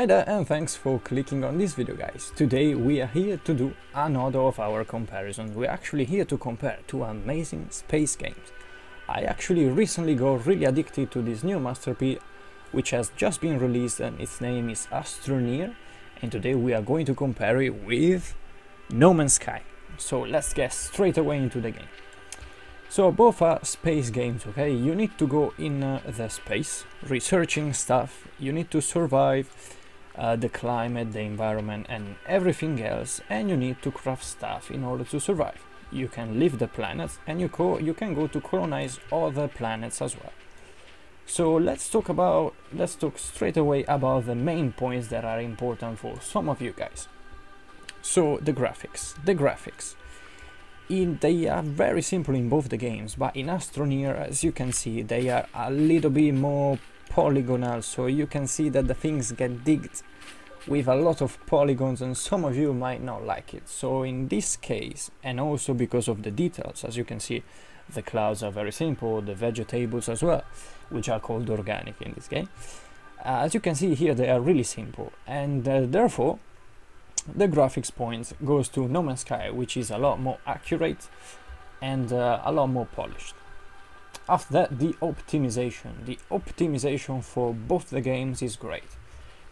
And thanks for clicking on this video, guys. Today we are here to do another of our comparisons. We're actually here to compare two amazing space games. I actually recently got really addicted to this new masterpiece which has just been released, and its name is Astroneer, and today we are going to compare it with No Man's Sky. So let's get straight away into the game. So both are space games, okay? You need to go in the space, researching stuff, you need to survive the climate, the environment and everything else, and you need to craft stuff in order to survive. You can leave the planets and you can go to colonize other planets as well. So let's talk straight away about the main points that are important for some of you guys. So the graphics. They are very simple in both the games, but in Astroneer, as you can see, they are a little bit more polygonal, so you can see that the things get digged with a lot of polygons, and some of you might not like it. So in this case, and also because of the details, as you can see, the clouds are very simple, the vegetables as well, which are called organic in this game. As you can see here, they are really simple, and therefore the graphics points goes to No Man's Sky, which is a lot more accurate and a lot more polished. After that, the optimization for both the games is great.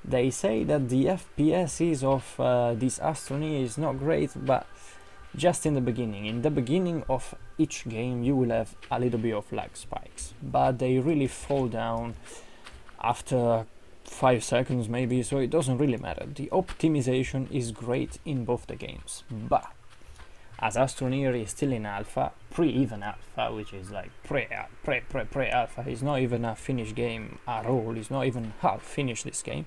They say that the FPSs of this Astroneer is not great, but just in the beginning. In the beginning of each game you will have a little bit of lag spikes, but they really fall down after 5 seconds maybe, so it doesn't really matter. The optimization is great in both the games, but as Astroneer is still in alpha, pre-even alpha, which is like pre-alpha, it's not even a finished game at all, it's not even half finished this game.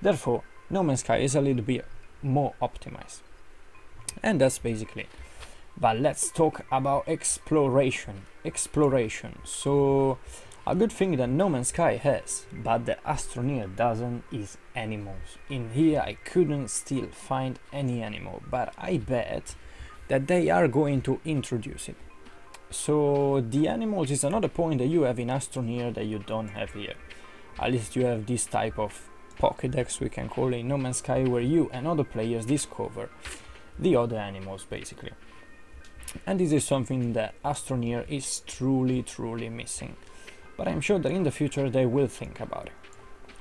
Therefore, No Man's Sky is a little bit more optimized. And that's basically it. But let's talk about exploration. So a good thing that No Man's Sky has, but the Astroneer doesn't, is animals. In here I couldn't still find any animal, but I bet that they are going to introduce it. So the animals is another point that you have in Astroneer that you don't have here. At least you have this type of Pokédex, we can call it, in No Man's Sky, where you and other players discover the other animals basically. And this is something that Astroneer is truly missing. But I'm sure that in the future they will think about it.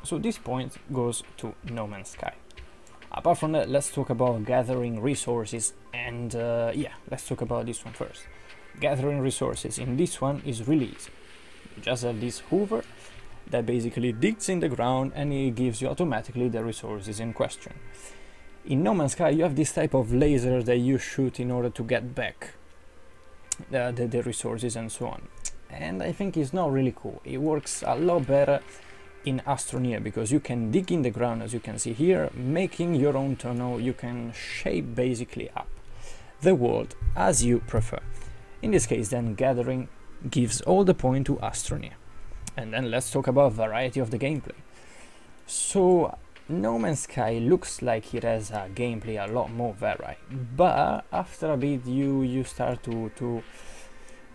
So this point goes to No Man's Sky. Apart from that, let's talk about gathering resources, and yeah, let's talk about this one first. Gathering resources in this one is really easy. You just have this hoover that basically digs in the ground and it gives you automatically the resources in question. In No Man's Sky you have this type of laser that you shoot in order to get back the resources and so on. And I think it's not really cool. It works a lot better in Astroneer because you can dig in the ground, as you can see here, making your own tunnel. You can shape basically up the world as you prefer. In this case then, gathering gives all the point to Astroneer. And then let's talk about variety of the gameplay. So No Man's Sky looks like it has a gameplay a lot more varied, but after a bit you start to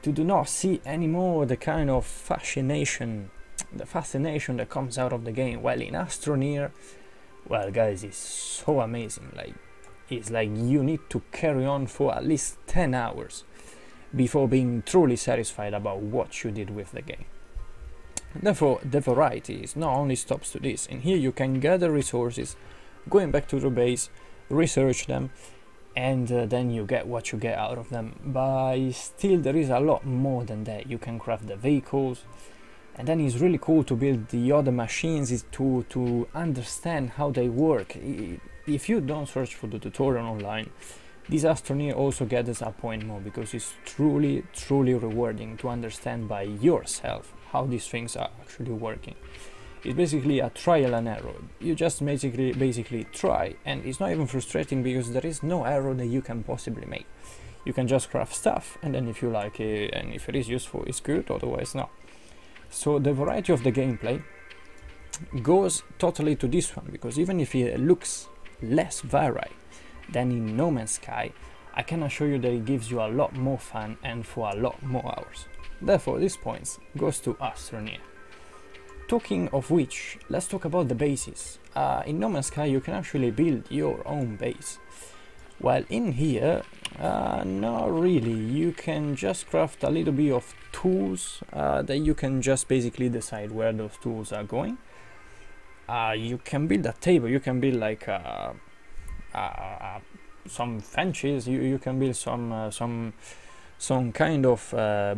do not see anymore the kind of fascination that comes out of the game. While in Astroneer, well guys, it's so amazing. Like, it's like you need to carry on for at least 10 hours before being truly satisfied about what you did with the game. Therefore, the variety is not only stops to this. In here you can gather resources, going back to the base, research them, and then you get what you get out of them. But still there is a lot more than that. You can craft the vehicles, and then it's really cool to build the other machines, is to understand how they work. If you don't search for the tutorial online, this Astroneer also gathers a point more, because it's truly rewarding to understand by yourself how these things are actually working. It's basically a trial and error. You just basically try, and it's not even frustrating because there is no error that you can possibly make. You can just craft stuff, and then if you like it and if it is useful, it's good, otherwise not. So the variety of the gameplay goes totally to this one, because even if it looks less varied than in No Man's Sky, I can assure you that it gives you a lot more fun and for a lot more hours. Therefore, this points goes to Astroneer. Talking of which, let's talk about the bases. In No Man's Sky you can actually build your own base, while in here, not really. You can just craft a little bit of tools that you can just basically decide where those tools are going. You can build a table, you can build like some benches, you can build some kind of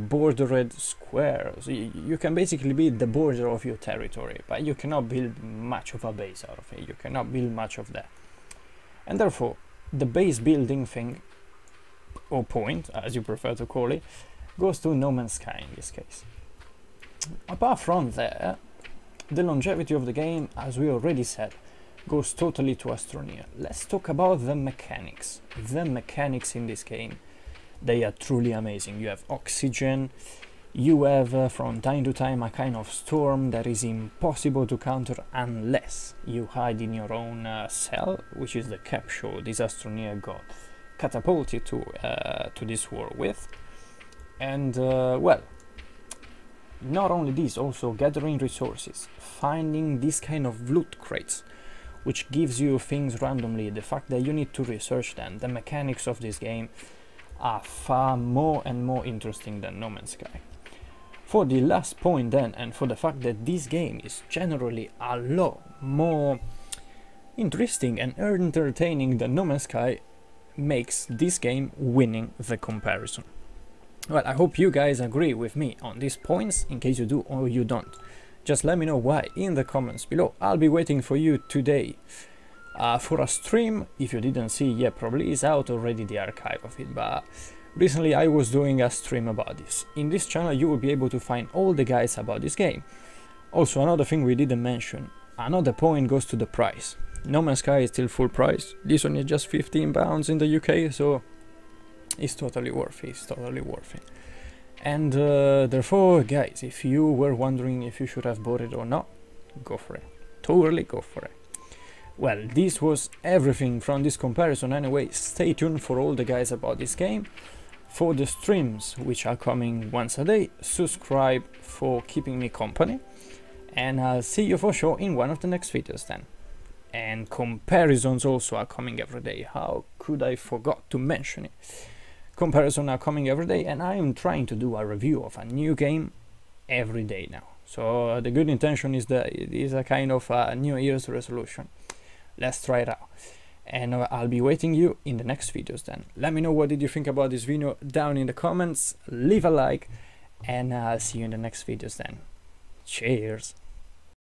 bordered squares. You can basically build the border of your territory, but you cannot build much of a base out of it. You cannot build much of that. And therefore, the base building thing, or point, as you prefer to call it, goes to No Man's Sky in this case. Apart from that, the longevity of the game, as we already said, goes totally to Astroneer. Let's talk about the mechanics. The mechanics in this game, they are truly amazing. You have oxygen, you have from time to time a kind of storm that is impossible to counter unless you hide in your own cell, which is the capsule this Astroneer got catapulted to this war with. And well, not only this, also gathering resources, finding this kind of loot crates, which gives you things randomly, the fact that you need to research them. The mechanics of this game are far more and more interesting than No Man's Sky. For the last point then, and for the fact that this game is generally a lot more interesting and entertaining than No Man's Sky, makes this game winning the comparison. Well, I hope you guys agree with me on these points. In case you do or you don't, just let me know why in the comments below. I'll be waiting for you today for a stream. If you didn't see yet, probably is out already the archive of it, but recently I was doing a stream about this. In this channel you will be able to find all the guides about this game. Also, another thing we didn't mention, another point goes to the price. No Man's Sky is still full price. This one is just £15 in the UK, so it's totally worth it. It's totally worth it. And therefore, guys, if you were wondering if you should have bought it or not, go for it. Totally go for it. Well, this was everything from this comparison anyway. Stay tuned for all the guys about this game, for the streams which are coming once a day. Subscribe for keeping me company, and I'll see you for sure in one of the next videos then. And comparisons also are coming every day. How could I forgot to mention it? Comparisons are coming every day, and I am trying to do a review of a new game every day now. So the good intention is that it is a kind of a New Year's resolution. Let's try it out, and I'll be waiting you in the next videos then. Let me know what did you think about this video down in the comments, leave a like, and I'll see you in the next videos then. Cheers!